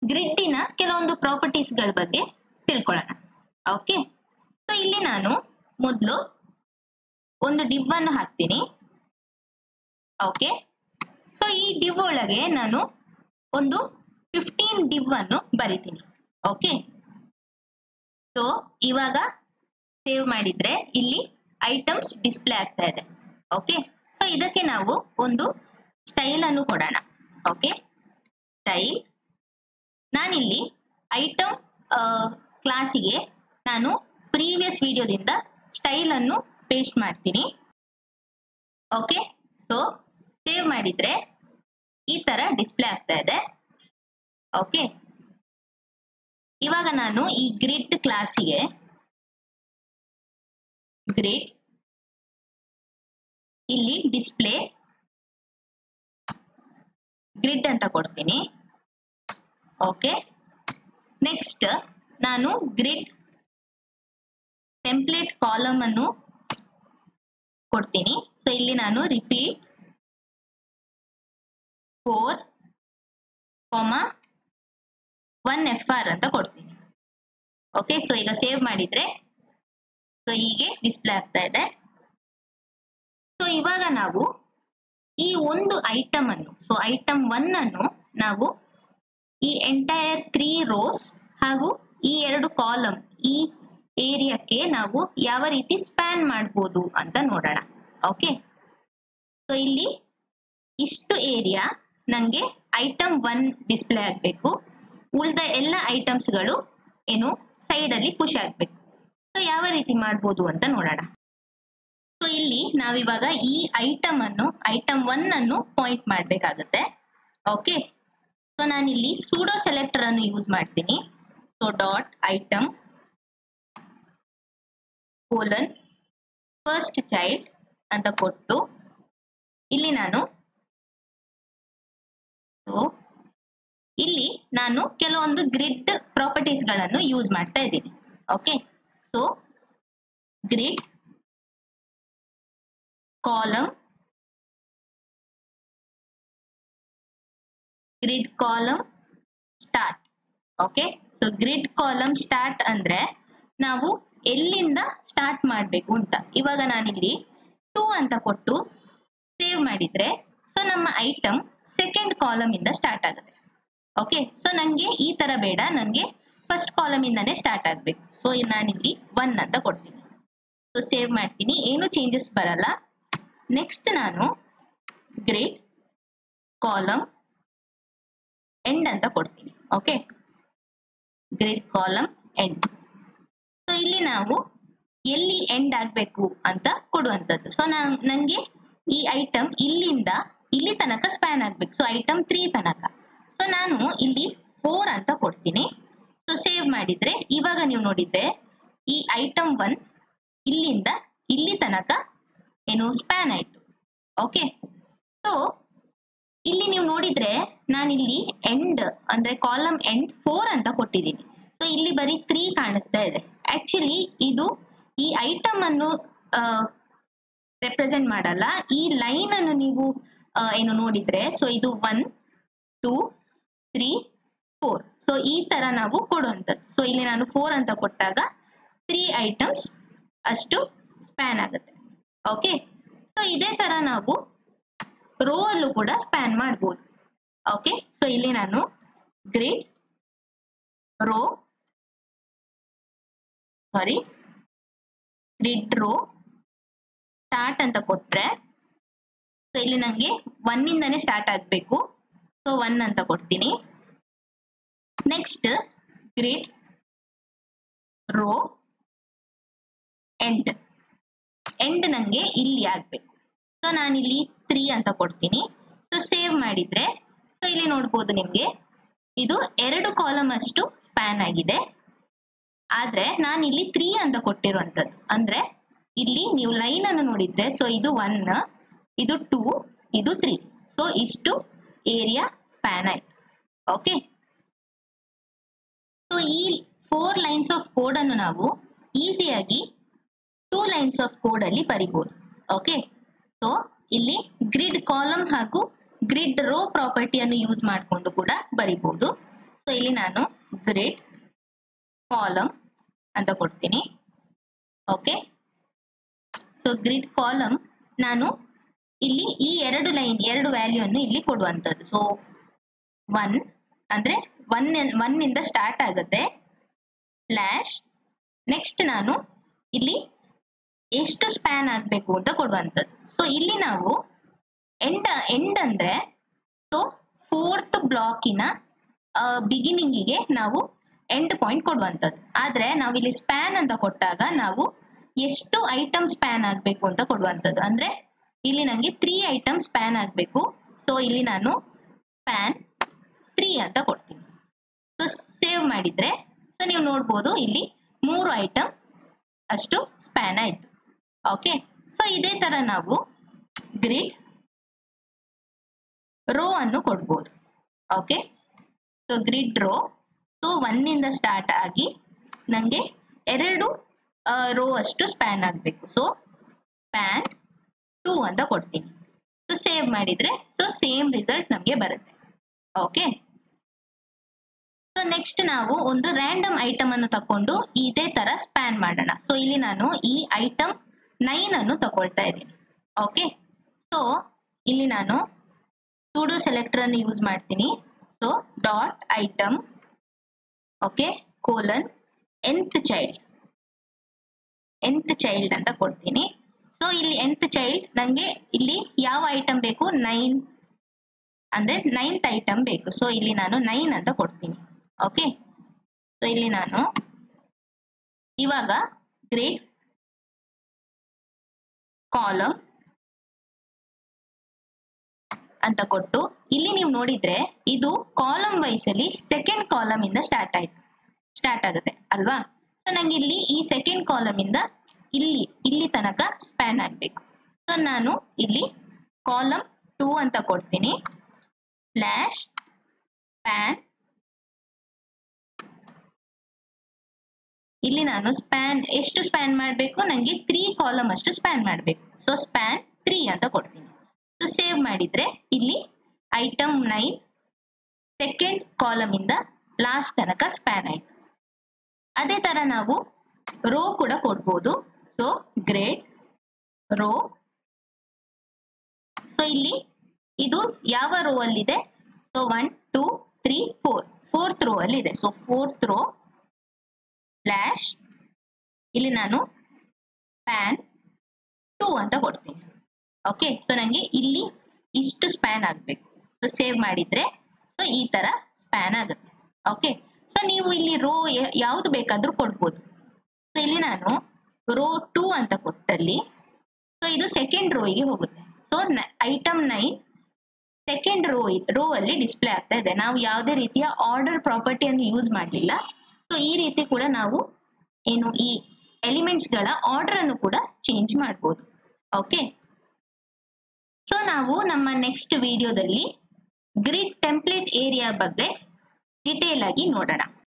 ಗ್ರಿಡ್ಡಿನ ಕೆಲವೊಂದು ಪ್ರಾಪರ್ಟೀಸ್ಗಳ ಬಗ್ಗೆ ತಿಳ್ಕೊಳ್ಳೋಣ. ಓಕೆ, ಸೊ ಇಲ್ಲಿ ನಾನು ಮೊದಲು ಒಂದು ಡಿವ್ ಅನ್ನು ಹಾಕ್ತೀನಿ. ಓಕೆ, ಸೊ ಈ ಡಿವ್ ಒಳಗೆ ನಾನು ಒಂದು 15 ಡಿವ್ ಅನ್ನು ಬರಿತೀನಿ. ಓಕೆ, ಸೊ ಇವಾಗ ಸೇವ್ ಮಾಡಿದ್ರೆ ಇಲ್ಲಿ ಐಟಮ್ಸ್ ಡಿಸ್ಪ್ಲೇ ಆಗ್ತಾ ಇದೆ. ಓಕೆ, ಸೊ ಇದಕ್ಕೆ ನಾವು ಒಂದು ಸ್ಟೈಲ್ ಅನ್ನು ಕೊಡೋಣ. Okay, style. ನಾನಿಲ್ಲಿ ಐಟಮ್ ಕ್ಲಾಸಿಗೆ ನಾನು ಪ್ರೀವಿಯಸ್ ವಿಡಿಯೋದಿಂದ ಸ್ಟೈಲ್ ಅನ್ನು ಪೇಸ್ಟ್ ಮಾಡ್ತೀನಿ. ಓಕೆ, ಸೊ ಸೇವ್ ಮಾಡಿದ್ರೆ ಈ ತರ ಡಿಸ್ಪ್ಲೇ ಆಗ್ತಾ ಇದೆ. ಓಕೆ, ಇವಾಗ ನಾನು ಈ ಗ್ರಿಡ್ ಕ್ಲಾಸಿಗೆ ಗ್ರಿಡ್ ಇಲ್ಲಿ ಡಿಸ್ಪ್ಲೇ ಗ್ರಿಡ್ ಅಂತ ಕೊಡ್ತೀನಿ. ಓಕೆ, ನೆಕ್ಸ್ಟ್ ನಾನು ಗ್ರಿಡ್ ಟೆಂಪ್ಲೇಟ್ ಕಾಲಮ್ ಅನ್ನು ಕೊಡ್ತೀನಿ. ಸೊ ಇಲ್ಲಿ ನಾನು ರಿಪೀಟ್ 4, 1 FR ಅಂತ ಕೊಡ್ತೀನಿ. ಓಕೆ, ಸೊ ಈಗ ಸೇವ್ ಮಾಡಿದ್ರೆ ಸೊ ಹೀಗೆ ಡಿಸ್ಪ್ಲೇ ಆಗ್ತಾ ಇದೆ. ಸೊ ಇವಾಗ ನಾವು ಈ ಒಂದು ಐಟಮ್ ಅನ್ನು, ಸೊ ಐಟಮ್ 1 ಅನ್ನು ನಾವು ಈ ಎಂಟೈರ್ 3 ರೋಸ್ ಹಾಗೂ ಈ 2 ಕಾಲಮ್ ಈ ಏರಿಯಾಕ್ಕೆ ನಾವು ಯಾವ ರೀತಿ ಸ್ಪ್ಯಾನ್ ಮಾಡ್ಬೋದು ಅಂತ ನೋಡೋಣ. ಓಕೆ, ಸೊ ಇಲ್ಲಿ ಇಷ್ಟು ಏರಿಯಾ ನಂಗೆ ಐಟಮ್ 1 ಡಿಸ್ಪ್ಲೇ ಆಗಬೇಕು, ಉಳಿದ ಎಲ್ಲ ಐಟಮ್ಸ್ಗಳು ಏನು ಸೈಡ್ ಅಲ್ಲಿ ಪುಷ್ ಆಗ್ಬೇಕು. ಸೊ ಯಾವ ರೀತಿ ಮಾಡ್ಬೋದು ಅಂತ ನೋಡೋಣ. ಸೊ ಇಲ್ಲಿ ನಾವಿವಾಗ ಈ ಐಟಮ್ 1 ಅನ್ನು ಪಾಯಿಂಟ್ ಮಾಡಬೇಕಾಗುತ್ತೆ. ಓಕೆ, ಸೊ ನಾನಿಲ್ಲಿ ಸೂಡೋ ಸೆಲೆಕ್ಟರ್ ಅನ್ನು ಯೂಸ್ ಮಾಡ್ತೀನಿ. So dot item colon first child ಅಂತ ಕೊಟ್ಟು ಇಲ್ಲಿ ನಾನು ಕೆಲವೊಂದು ಗ್ರಿಡ್ ಪ್ರಾಪರ್ಟೀಸ್ ಗಳನ್ನು ಯೂಸ್ ಮಾಡ್ತಾ ಇದ್ದೀನಿ. Okay, so grid column start. Okay, so grid column start ಅಂದ್ರೆ ನಾವು ಎಲ್ಲಿಂದ ಸ್ಟಾರ್ಟ್ ಮಾಡಬೇಕು ಅಂತ. ಇವಾಗ ನಾನಿಲ್ಲಿ 2 ಅಂತ ಕೊಟ್ಟು ಸೇವ್ ಮಾಡಿದ್ರೆ ಸೊ ನಮ್ಮ ಐಟಮ್ ಸೆಕೆಂಡ್ ಕಾಲಮ್ ಇಂದ ಸ್ಟಾರ್ಟ್ ಆಗುತ್ತೆ. ಓಕೆ, ಸೊ ನಂಗೆ ಈ ತರ ಬೇಡ, ನಂಗೆ ಫಸ್ಟ್ ಕಾಲಮ್ ಇಂದಾನೆ ಸ್ಟಾರ್ಟ್ ಆಗ್ಬೇಕು. ಸೊ ನಾನಿಲ್ಲಿ 1 ಅಂತ ಕೊಡ್ತೀನಿ. ಸೊ ಸೇವ್ ಮಾಡ್ತೀನಿ, ಏನು ಚೇಂಜಸ್ ಬರಲ್ಲ. ನೆಕ್ಸ್ಟ್ ನಾನು ಗ್ರಿಡ್ ಕಾಲಮ್ ಎಂಡ್ ಅಂತ ಕೊಡ್ತೀನಿ. Okay, grid column end. So ಇಲ್ಲಿ ನಾವು ಎಲ್ಲಿ ಎಂಡ್ ಆಗ್ಬೇಕು ಅಂತ ಕೊಡುವಂಥದ್ದು. ಸೊ ನಂಗೆ ಈ ಐಟಮ್ ಇಲ್ಲಿಂದ ಇಲ್ಲಿ ತನಕ ಸ್ಪ್ಯಾನ್ ಆಗ್ಬೇಕು. ಸೊ ಐಟಮ್ 3 ತನಕ. ಸೊ ನಾನು ಇಲ್ಲಿ 4 ಅಂತ ಕೊಡ್ತೀನಿ. ಸೊ ಸೇವ್ ಮಾಡಿದ್ರೆ ಇವಾಗ ನೀವು ನೋಡಿದ್ರೆ ಈ ಐಟಮ್ 1 ಇಲ್ಲಿಂದ ಇಲ್ಲಿ ತನಕ ಏನು ಸ್ಪ್ಯಾನ್ ಆಯ್ತು. ಓಕೆ, ಸೊ ಇಲ್ಲಿ ನೀವು ನೋಡಿದ್ರೆ ನಾನಿಲ್ಲಿ ಎಂಡ್ ಅಂದ್ರೆ ಕಾಲಮ್ ಎಂಡ್ 4 ಅಂತ ಕೊಟ್ಟಿದ್ದೀನಿ. ಸೊ ಇಲ್ಲಿ ಬರೀ 3 ಕಾಣಿಸ್ತಾ ಇದೆ. ಆಕ್ಚುಲಿ ಇದು ಈ ಐಟಮ್ ಅನ್ನು ರೆಪ್ರೆಸೆಂಟ್ ಮಾಡಲ್ಲ. ಈ ಲೈನ್ ಅನ್ನು ನೀವು ಏನು ನೋಡಿದ್ರೆ ಸೊ ಇದು 1, 2, 3, 4. ಸೊ ಈ ತರ ನಾವು ಕೊಡುವಂಥದ್ದು. ಸೊ ಇಲ್ಲಿ ನಾನು 4 ಅಂತ ಕೊಟ್ಟಾಗ 3 ಐಟಮ್ಸ್ ಅಷ್ಟು ಸ್ಪ್ಯಾನ್ ಆಗುತ್ತೆ. ಓಕೆ, ಸೊ ಇದೇ ತರ ನಾವು ರೋ ಅಲ್ಲೂ ಕೂಡ ಸ್ಪ್ಯಾನ್ ಮಾಡ್ಬೋದು. ಓಕೆ, ಸೊ ಇಲ್ಲಿ ನಾನು ಗ್ರಿಡ್ ರೋ ಸ್ಟಾರ್ಟ್ ಅಂತ ಕೊಟ್ರೆ ಸೊ ಇಲ್ಲಿ ನಂಗೆ 1 ಇಂದಾನೆ ಸ್ಟಾರ್ಟ್ ಆಗ್ಬೇಕು. ಸೊ 1 ಅಂತ ಕೊಡ್ತೀನಿ. ನೆಕ್ಸ್ಟ್ ಗ್ರಿಡ್ ರೋ ಎಂಡ್ ನಂಗೆ ಇಲ್ಲಿ ಆಗ್ಬೇಕು. ಸೊ ನಾನಿಲ್ಲಿ 3 ಅಂತ ಕೊಡ್ತೀನಿ. ಸೊ ಸೇವ್ ಮಾಡಿದ್ರೆ ಸೊ ಇಲ್ಲಿ ನೋಡ್ಬೋದು ನಿಮ್ಗೆ ಇದು 2 ಕಾಲಮ್ ಅಷ್ಟು ಸ್ಪ್ಯಾನ್ ಆಗಿದೆ. ಆದ್ರೆ ನಾನು ಇಲ್ಲಿ 3 ಅಂತ ಕೊಟ್ಟಿರುವಂತದ್ದು. ಅಂದ್ರೆ ಇಲ್ಲಿ ನೀವು ಲೈನ್ ಅನ್ನು ನೋಡಿದ್ರೆ ಸೊ ಇದು 1, ಇದು 2, ಇದು 3. ಸೊ ಇಷ್ಟು ಏರಿಯಾ ಸ್ಪ್ಯಾನ್ ಆಯ್ತು. ಓಕೆ, ಸೊ ಈ 4 ಲೈನ್ಸ್ ಆಫ್ ಕೋಡ್ ಅನ್ನು ನಾವು ಈಸಿಯಾಗಿ 2 ಲೈನ್ಸ್ ಆಫ್ ಕೋಡ್ ಅಲ್ಲಿ ಬರಿಬಹುದು. ಓಕೆ, ಸೊ ಇಲ್ಲಿ ಗ್ರಿಡ್ ಕಾಲಮ್ ಹಾಗೂ ಗ್ರಿಡ್ ರೋ ಪ್ರಾಪರ್ಟಿಯನ್ನು ಯೂಸ್ ಮಾಡಿಕೊಂಡು ಕೂಡ ಬರಿಬಹುದು. ಸೊ ಇಲ್ಲಿ ನಾನು ಗ್ರಿಡ್ ಕಾಲಮ್ ಅಂತ ಕೊಡ್ತೀನಿ. ಓಕೆ, ಸೊ ಗ್ರಿಡ್ ಕಾಲಮ್ ನಾನು ಇಲ್ಲಿ ಈ ಎರಡು ವ್ಯಾಲ್ಯೂ ಅನ್ನು ಇಲ್ಲಿ ಕೊಡುವಂಥದ್ದು. ಸೊ 1 ಅಂದ್ರೆ 1 ಇಂದ ಸ್ಟಾರ್ಟ್ ಆಗುತ್ತೆ ಸ್ಲ್ಯಾಶ್ ನೆಕ್ಸ್ಟ್ ನಾನು ಇಲ್ಲಿ ಎಷ್ಟು ಸ್ಪ್ಯಾನ್ ಆಗಬೇಕು ಅಂತ ಕೊಡುವಂಥದ್ದು. ಸೊ ಇಲ್ಲಿ ನಾವು ಎಂಡ್ ಅಂದ್ರೆ ಸೊ 4th ಬ್ಲಾಕಿನ ಬಿಗಿನಿಂಗಿಗೆ ನಾವು ಎಂಡ್ ಪಾಯಿಂಟ್ ಕೊಡುವಂಥದ್ದು. ಆದ್ರೆ ನಾವು ಇಲ್ಲಿ ಸ್ಪ್ಯಾನ್ ಅಂತ ಕೊಟ್ಟಾಗ ನಾವು ಎಷ್ಟು ಐಟಮ್ ಸ್ಪ್ಯಾನ್ ಆಗಬೇಕು ಅಂತ ಕೊಡುವಂಥದ್ದು. ಅಂದ್ರೆ ಇಲ್ಲಿ ನಂಗೆ 3 ಐಟಮ್ ಸ್ಪ್ಯಾನ್ ಆಗಬೇಕು. ಸೊ ಇಲ್ಲಿ ನಾನು ಸ್ಪ್ಯಾನ್ 3 ಅಂತ ಕೊಡ್ತೀನಿ. ಸೊ ಸೇವ್ ಮಾಡಿದ್ರೆ ಸೊ ನೀವು ನೋಡ್ಬೋದು ಇಲ್ಲಿ 3 ಐಟಮ್ ಅಷ್ಟು ಸ್ಪ್ಯಾನ್ ಆಯ್ತು. ಓಕೆ, ಸೊ ಇದೇ ತರ ನಾವು ಗ್ರಿಡ್ ರೋ ಅನ್ನು ಕೊಡ್ಬೋದು. Okay, so grid row so 1 ಇಂದ ಸ್ಟಾರ್ಟ್ ಆಗಿ ನಂಗೆ 2 ರೋ ಅಷ್ಟು ಸ್ಪ್ಯಾನ್ ಆಗಬೇಕು. ಸೊ ಸ್ಪ್ಯಾನ್ 2 ಅಂತ ಕೊಡ್ತೀನಿ. ಸೊ ಸೇವ್ ಮಾಡಿದ್ರೆ ಸೊ ಸೇಮ್ ರಿಸಲ್ಟ್ ನಮಗೆ ಬರುತ್ತೆ. ಓಕೆ, ಸೊ ನೆಕ್ಸ್ಟ್ ನಾವು ಒಂದು ರ್ಯಾಂಡಮ್ ಐಟಮ್ ಅನ್ನು ತಕೊಂಡು ಇದೇ ತರ ಸ್ಪ್ಯಾನ್ ಮಾಡೋಣ. ಸೊ ಇಲ್ಲಿ ನಾನು ಈ ಐಟಮ್ 9 ಅನ್ನು ತಗೊಳ್ತಾ ಇದ್ದೀನಿ. ಓಕೆ, ಸೊ ಇಲ್ಲಿ ನಾನು sudo ಸೆಲೆಕ್ಟರ್ ಅನ್ನು ಯೂಸ್ ಮಾಡ್ತೀನಿ. So dot item okay colon nth child ಅಂತ ಕೊಡ್ತೀನಿ. ಸೊ ಇಲ್ಲಿ nth ಚೈಲ್ಡ್ ನಂಗೆ ಇಲ್ಲಿ ಯಾವ ಐಟಮ್ ಬೇಕು 9 ಅಂದ್ರೆ 9th ಐಟಮ್ ಬೇಕು. ಸೊ ಇಲ್ಲಿ ನಾನು 9 ಅಂತ ಕೊಡ್ತೀನಿ. ಓಕೆ, ಸೊ ಇಲ್ಲಿ ನಾನು ಇವಾಗ ಗ್ರಿಡ್ ಕಾಲಮ್ ಅಂತ ಕೊಟ್ಟು ಇಲ್ಲಿ ನೀವು ನೋಡಿದ್ರೆ ಇದು ಕಾಲಮ್ ವೈಸ್ ಅಲ್ಲಿ ಸೆಕೆಂಡ್ ಕಾಲಮ್ ಇಂದ ಸ್ಟಾರ್ಟ್ ಆಗುತ್ತೆ ಅಲ್ವಾ. ಸೊ ನಂಗೆ ಇಲ್ಲಿ ಈ ಸೆಕೆಂಡ್ ಕಾಲಮ್ ಇಂದ ಇಲ್ಲಿ ತನಕ ಸ್ಪ್ಯಾನ್ ಆಗ್ಬೇಕು. ಸೊ ನಾನು ಇಲ್ಲಿ ಕಾಲಮ್ 2 ಅಂತ ಕೊಡ್ತೀನಿ ಸ್ಲ್ಯಾಶ್ ಸ್ಪ್ಯಾನ್. ಇಲ್ಲಿ ನಾನು ಎಷ್ಟು ಸ್ಪ್ಯಾನ್ ಮಾಡಬೇಕು, ನಂಗೆ 3 ಕಾಲಮ್ ಅಷ್ಟು ಸ್ಪ್ಯಾನ್ ಮಾಡಬೇಕು. ಸೊ ಸ್ಪ್ಯಾನ್ 3 ಅಂತ ಕೊಡ್ತೀನಿ. ಸೊ ಸೇವ್ ಮಾಡಿದ್ರೆ ಇಲ್ಲಿ ಐಟಮ್ 9 ಸೆಕೆಂಡ್ ಕಾಲಮ್ ಇಂದ ಲಾಸ್ಟ್ ತನಕ ಸ್ಪ್ಯಾನ್ ಆಯ್ತು. ಅದೇ ತರ ನಾವು ರೋ ಕೂಡ ಕೊಡ್ಬೋದು. ಸೊ ಗ್ರಿಡ್ ರೋ ಸೊ ಇಲ್ಲಿ ಇದು ಯಾವ ರೋ ಅಲ್ಲಿದೆ, ಸೊ 1 2 3 4 4th ರೋ ಅಲ್ಲಿ ಇದೆ. ಸೊ 4th ರೋ ಸ್ಲ್ಯಾಶ್ ಇಲ್ಲಿ ನಾನು ಸ್ಪ್ಯಾನ್ 2 ಅಂತ ಕೊಡ್ತೀನಿ. ಓಕೆ, ಸೊ ನಂಗೆ ಇಲ್ಲಿ ಇಷ್ಟು ಸ್ಪ್ಯಾನ್ ಆಗಬೇಕು. ಸೊ ಸೇವ್ ಮಾಡಿದ್ರೆ ಸೊ ಈ ತರ ಸ್ಪ್ಯಾನ್ ಆಗುತ್ತೆ. ಓಕೆ, ಸೊ ನೀವು ಇಲ್ಲಿ ರೋ ಯಾವ್ದು ಬೇಕಾದ್ರೂ ಕೊಡ್ಬೋದು. ಸೊ ಇಲ್ಲಿ ನಾನು ರೋ 2 ಅಂತ ಕೊಟ್ಟಲ್ಲಿ ಸೊ ಇದು ಸೆಕೆಂಡ್ ರೋಗೆ ಹೋಗುತ್ತೆ. ಸೊ ಐಟಮ್ 9 ಸೆಕೆಂಡ್ ರೋ ಅಲ್ಲಿ ಡಿಸ್ಪ್ಲೇ ಆಗ್ತಾ ಇದೆ. ನಾವು ಯಾವುದೇ ರೀತಿಯ ಆರ್ಡರ್ ಪ್ರಾಪರ್ಟಿಯನ್ನು ಯೂಸ್ ಮಾಡಲಿಲ್ಲ. ಸೊ ಈ ರೀತಿ ಕೂಡ ನಾವು ಈ ಎಲಿಮೆಂಟ್ಸ್ ಗಳ ಆರ್ಡರ್ ಅನ್ನು ಕೂಡ ಚೇಂಜ್ ಮಾಡಬಹುದು. ಓಕೆ, ಸೊ ನಾವು ನಮ್ಮ ನೆಕ್ಸ್ಟ್ ವಿಡಿಯೋದಲ್ಲಿ ಗ್ರಿಡ್ ಟೆಂಪ್ಲೇಟ್ ಏರಿಯಾ ಬಗ್ಗೆ ಡಿಟೇಲ್ ಆಗಿ ನೋಡೋಣ.